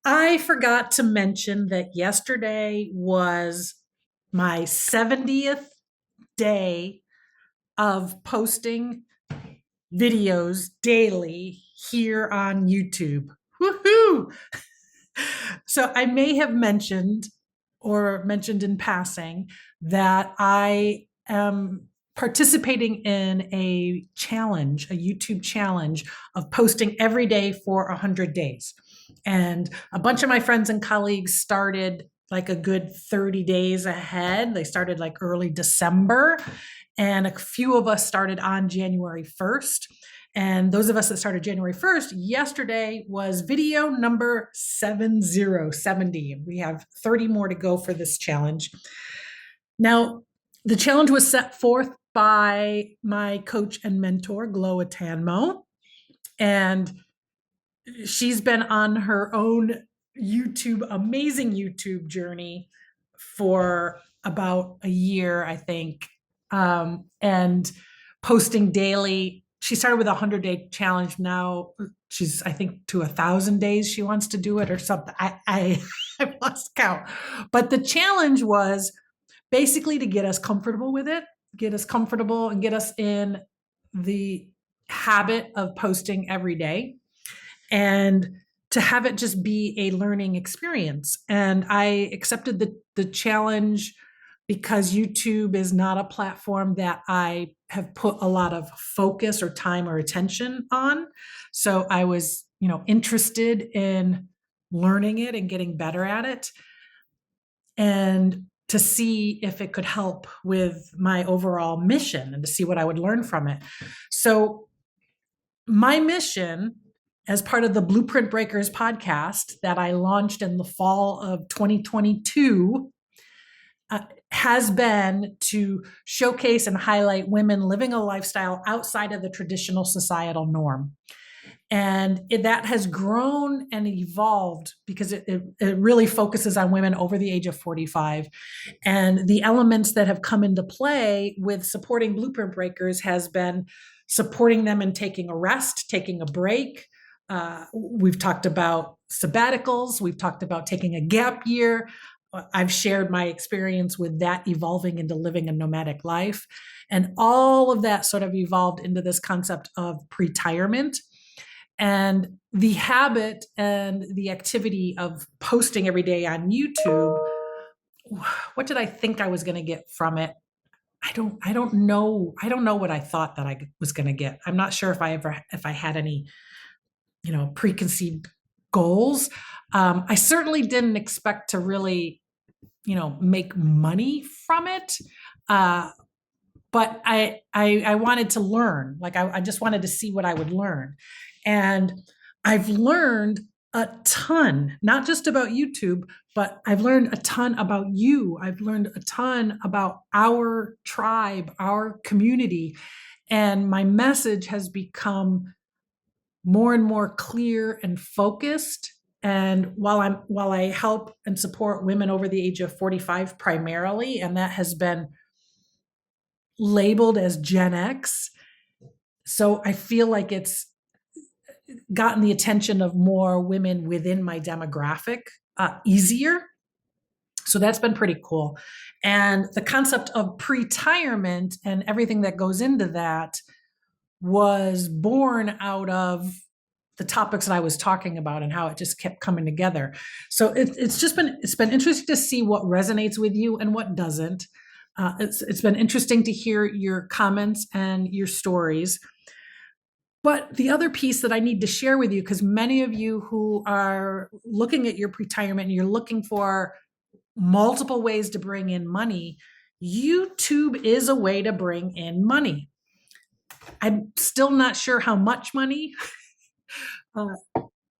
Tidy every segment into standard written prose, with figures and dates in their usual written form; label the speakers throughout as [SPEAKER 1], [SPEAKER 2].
[SPEAKER 1] I forgot to mention that yesterday was my 70th day of posting videos daily here on YouTube. Woohoo! So I may have mentioned or mentioned in passing that I am participating in a challenge, a YouTube challenge of posting every day for 100 days. And a bunch of my friends and colleagues started like a good 30 days ahead. They started like early December, and a few of us started on January 1st. And those of us that started January 1st, yesterday was video number 70. We have 30 more to go for this challenge. Now, the challenge was set forth by my coach and mentor, Gloa Tanmo. And she's been on her own amazing YouTube journey for about a year, I think, and posting daily. She started with a 100-day challenge. Now she's, I think, to 1,000 days she wants to do it or something. I lost count. But the challenge was basically to get us comfortable with it, get us comfortable and get us in the habit of posting every day, and to have it just be a learning experience. And I accepted the challenge because YouTube is not a platform that I have put a lot of focus or time or attention on. So I was, interested in learning it and getting better at it, and to see if it could help with my overall mission and to see what I would learn from it. So my mission, as part of the Blueprint Breakers podcast that I launched in the fall of 2022, has been to showcase and highlight women living a lifestyle outside of the traditional societal norm. And that has grown and evolved because it really focuses on women over the age of 45. And the elements that have come into play with supporting Blueprint Breakers has been supporting them in taking a rest, taking a break. We've talked about sabbaticals. We've talked about taking a gap year. I've shared my experience with that evolving into living a nomadic life. And all of that sort of evolved into this concept of pretirement. And the habit and the activity of posting every day on YouTube, what did I think I was going to get from it? I don't know. I don't know what I thought that I was going to get. I'm not sure if I had any, preconceived goals. I certainly didn't expect to really, make money from it. But I wanted to learn. Like I just wanted to see what I would learn. And I've learned a ton, not just about YouTube, but I've learned a ton about you. I've learned a ton about our tribe, our community. And my message has become more and more clear and focused. And while I help and support women over the age of 45 primarily, and that has been labeled as Gen X, so I feel like it's gotten the attention of more women within my demographic easier. So that's been pretty cool. And the concept of pretirement and everything that goes into that was born out of the topics that I was talking about and how it just kept coming together. So it's been interesting to see what resonates with you and what doesn't. It's been interesting to hear your comments and your stories. But the other piece that I need to share with you, because many of you who are looking at your pretirement and you're looking for multiple ways to bring in money, YouTube is a way to bring in money. I'm still not sure how much money.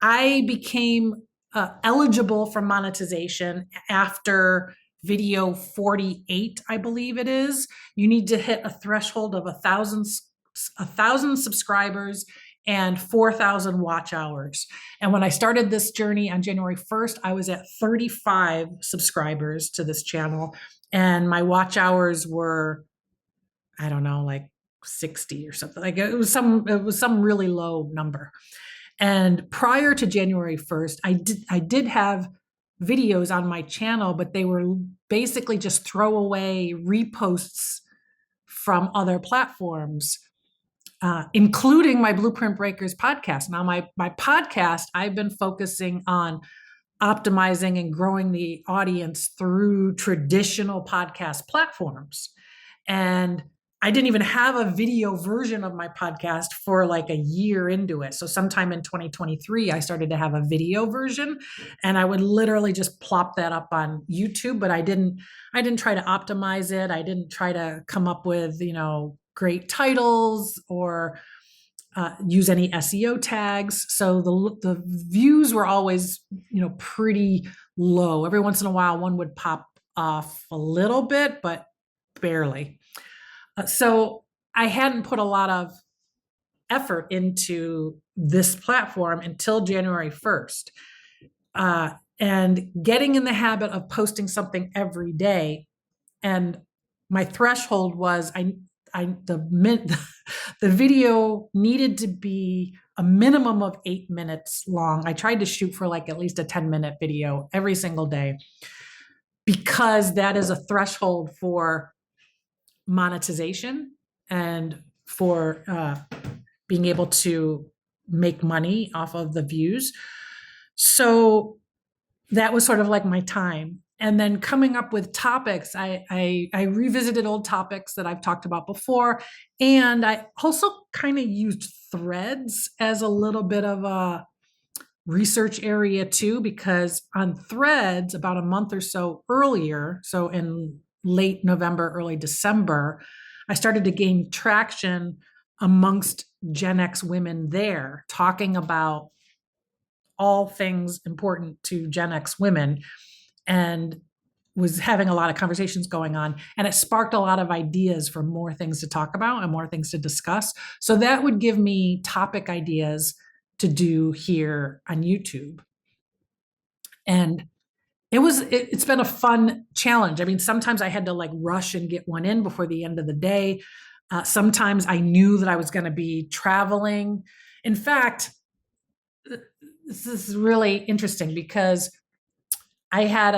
[SPEAKER 1] I became eligible for monetization after video 48, I believe it is. You need to hit a threshold of 1,000 subscribers and 4,000 watch hours. And when I started this journey on January 1st, I was at 35 subscribers to this channel. And my watch hours were, I don't know, like 60 or something. Like it was some really low number. And prior to January 1st, I did have videos on my channel, but they were basically just throwaway reposts from other platforms, including my Blueprint Breakers podcast. Now, my podcast, I've been focusing on optimizing and growing the audience through traditional podcast platforms. And I didn't even have a video version of my podcast for like a year into it. So sometime in 2023, I started to have a video version, and I would literally just plop that up on YouTube, but I didn't try to optimize it. I didn't try to come up with, great titles or use any SEO tags. So the views were always, pretty low. Every once in a while, one would pop off a little bit, but barely. So I hadn't put a lot of effort into this platform until January 1st. And getting in the habit of posting something every day. And my threshold was the video needed to be a minimum of 8 minutes long. I tried to shoot for like at least a 10-minute video every single day, because that is a threshold for monetization and for being able to make money off of the views. So that was sort of like my time. And then coming up with topics, I revisited old topics that I've talked about before. And I also kind of used Threads as a little bit of a research area too, because on Threads about a month or so earlier, so in late November, early December, I started to gain traction amongst GenX women there, talking about all things important to GenX women, and was having a lot of conversations going on. And it sparked a lot of ideas for more things to talk about and more things to discuss. So that would give me topic ideas to do here on YouTube. And it's been a fun challenge. I mean, sometimes I had to like rush and get one in before the end of the day. Sometimes I knew that I was going to be traveling. In fact, this is really interesting because I had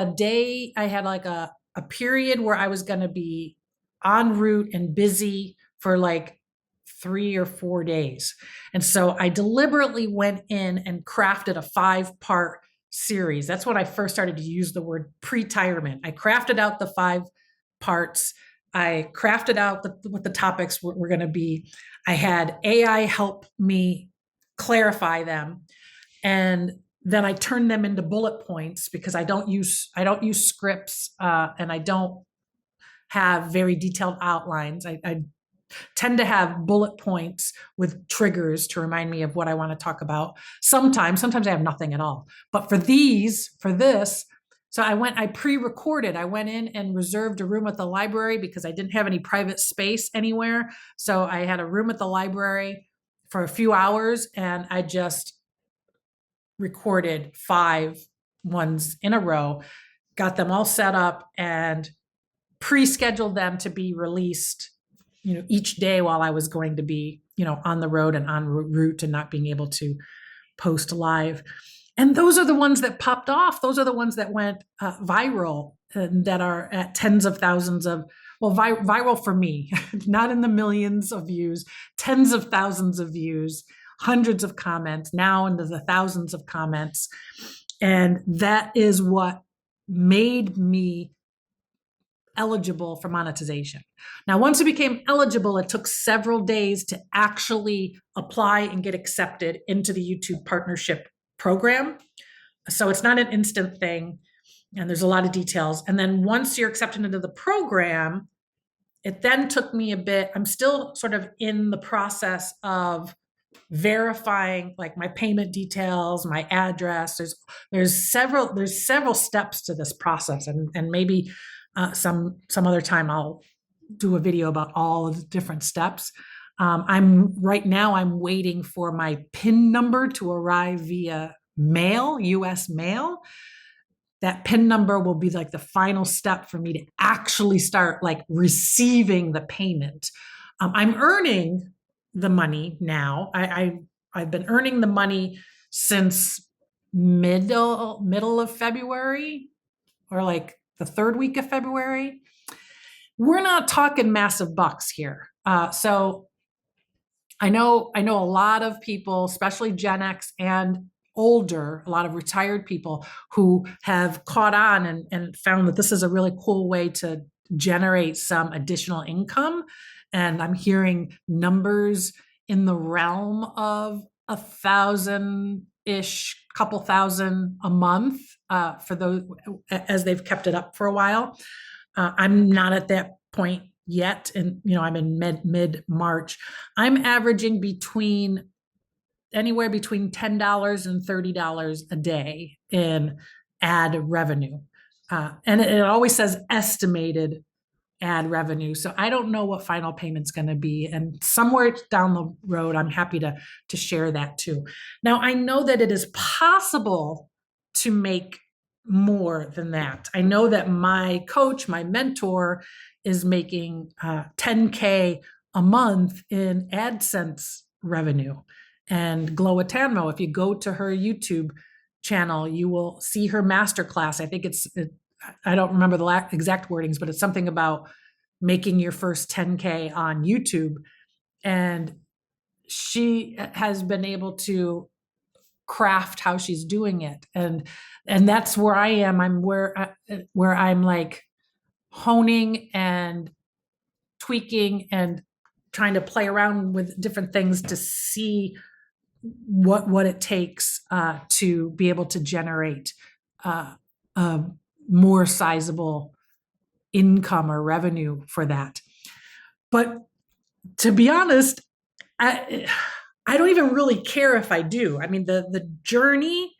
[SPEAKER 1] like a period where I was going to be en route and busy for like 3 or 4 days. And so I deliberately went in and crafted a 5-part series. That's when I first started to use the word pretirement. I crafted out the 5 parts. I crafted out what the topics were going to be. I had AI help me clarify them. And then I turned them into bullet points, because I don't use scripts, and I don't have very detailed outlines. I tend to have bullet points with triggers to remind me of what I want to talk about. Sometimes I have nothing at all. But for this, so I pre-recorded. I went in and reserved a room at the library because I didn't have any private space anywhere. So I had a room at the library for a few hours, and I just recorded 5 ones in a row, got them all set up, and pre-scheduled them to be released each day while I was going to be, on the road and en route and not being able to post live. And those are the ones that popped off. Those are the ones that went viral, and that are at tens of thousands of, viral for me, not in the millions of views, tens of thousands of views, hundreds of comments, now into the thousands of comments. And that is what made me eligible for monetization. Now, once it became eligible, it took several days to actually apply and get accepted into the YouTube partnership program. So it's not an instant thing, and there's a lot of details. And then once you're accepted into the program, it then took me a bit. I'm still sort of in the process of verifying like my payment details, my address. There's several steps to this process, and maybe some other time I'll do a video about all of the different steps. I'm waiting for my PIN number to arrive via mail, US mail. That PIN number will be like the final step for me to actually start like receiving the payment. I'm earning the money now. I I've been earning the money since middle of February, or like the third week of February. We're not talking massive bucks here. So I know a lot of people, especially Gen X and older, a lot of retired people who have caught on and found that this is a really cool way to generate some additional income. And I'm hearing numbers in the realm of 1,000-ish, couple thousand a month, for those, as they've kept it up for a while. I'm not at that point yet, and I'm in mid March. I'm averaging anywhere between $10 and $30 a day in ad revenue, and it always says estimated ad revenue. So I don't know what final payment's going to be. And somewhere down the road, I'm happy to share that too. Now, I know that it is possible to make more than that. I know that my coach, my mentor, is making 10K a month in AdSense revenue. And Glow Tanmo, if you go to her YouTube channel, you will see her masterclass. I think I don't remember the exact wordings, but it's something about making your first 10K on YouTube. And she has been able to craft how she's doing it. And that's where I am. I'm where I'm like honing and tweaking and trying to play around with different things to see what it takes to be able to generate a more sizable income or revenue for that. But to be honest, I don't even really care if I do. I mean, the journey,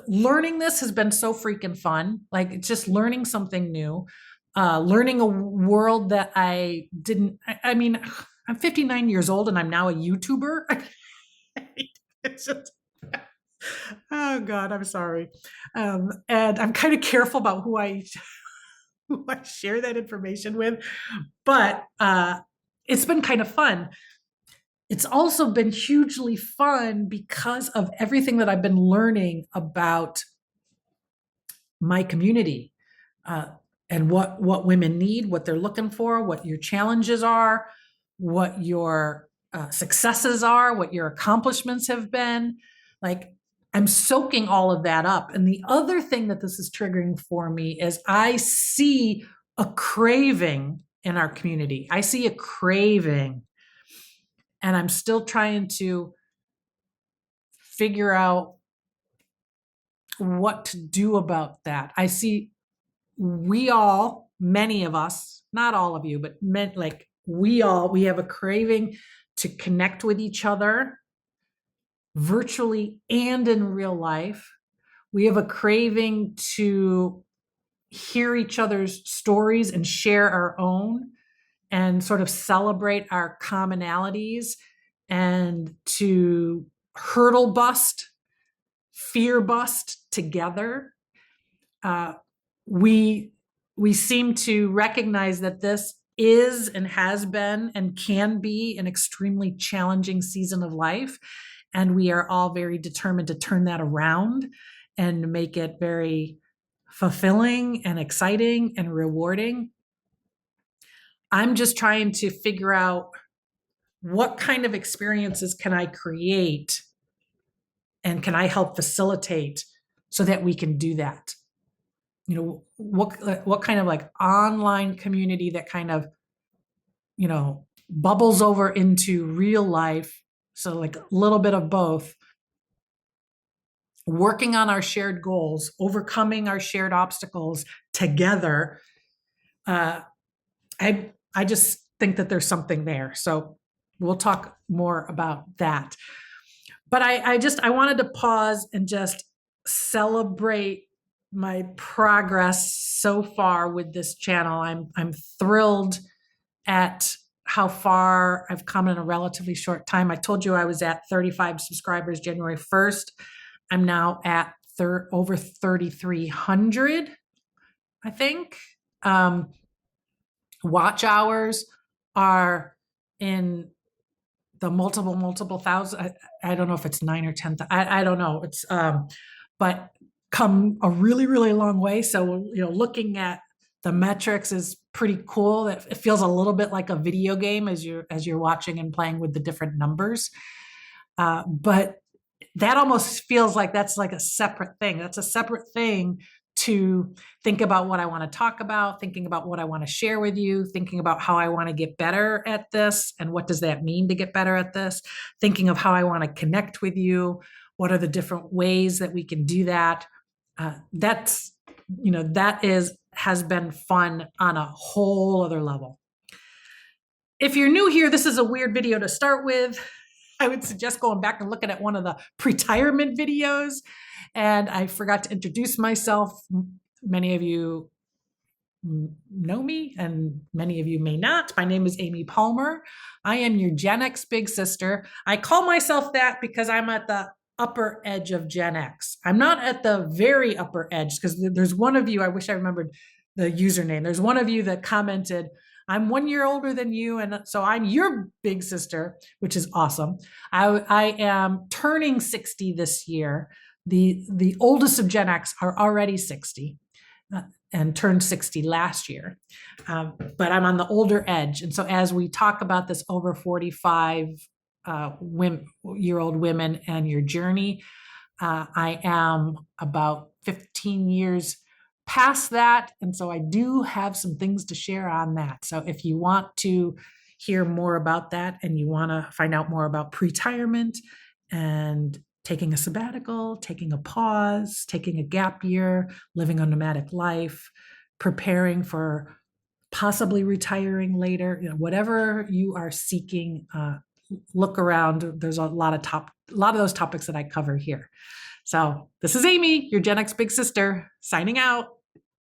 [SPEAKER 1] learning this has been so freaking fun. Like, it's just learning something new, learning a world that I didn't. I mean, I'm 59 years old and I'm now a YouTuber. It's just, oh God, I'm sorry. And I'm kind of careful about who I share that information with, but it's been kind of fun. It's also been hugely fun because of everything that I've been learning about my community, and what women need, what they're looking for, what your challenges are, what your successes are, what your accomplishments have been. Like, I'm soaking all of that up. And the other thing that this is triggering for me is I see a craving in our community. I see a craving, and I'm still trying to figure out what to do about that. I see many of us, not all of you, but we have a craving to connect with each other virtually and in real life. We have a craving to hear each other's stories and share our own and sort of celebrate our commonalities, and to hurdle bust, fear bust together. We seem to recognize that this is and has been and can be an extremely challenging season of life. And we are all very determined to turn that around and make it very fulfilling and exciting and rewarding. I'm just trying to figure out what kind of experiences can I create and can I help facilitate so that we can do that. What kind of like online community that kind of, bubbles over into real life. So like a little bit of both, working on our shared goals, overcoming our shared obstacles together. I just think that there's something there. So we'll talk more about that. But I wanted to pause and just celebrate my progress so far with this channel. I'm thrilled at how far I've come in a relatively short time. I told you I was at 35 subscribers January 1st. I'm now at over 3,300, I think. Watch hours are in the multiple thousand. I don't know if it's 9 or 10. I don't know. But come a really long way. So, looking at the metrics is pretty cool. It feels a little bit like a video game as you're watching and playing with the different numbers. But that almost feels like that's like a separate thing. That's a separate thing to think about what I want to talk about, thinking about what I want to share with you, thinking about how I want to get better at this and what does that mean to get better at this, thinking of how I want to connect with you, what are the different ways that we can do that. Has been fun on a whole other level. If you're new here, this is a weird video to start with. I would suggest going back and looking at one of the pretirement videos. And I forgot to introduce myself. Many of you know me and many of you may not. My name is Amy Palmer. I am your GenX big sister. I call myself that because I'm at the upper edge of GenX. I'm not at the very upper edge because there's one of you, I wish I remembered the username. There's one of you that commented, I'm 1 year older than you, and so I'm your big sister, which is awesome. I am turning 60 this year. The oldest of Gen X are already 60 and turned 60 last year. But I'm on the older edge. And so as we talk about this over 45 year old women and your journey, I am about 15 years past that. And so I do have some things to share on that. So if you want to hear more about that and you want to find out more about pretirement and taking a sabbatical, taking a pause, taking a gap year, living a nomadic life, preparing for possibly retiring later, whatever you are seeking, look around. There's a lot of those topics that I cover here. So this is Amy, your Gen X big sister, signing out.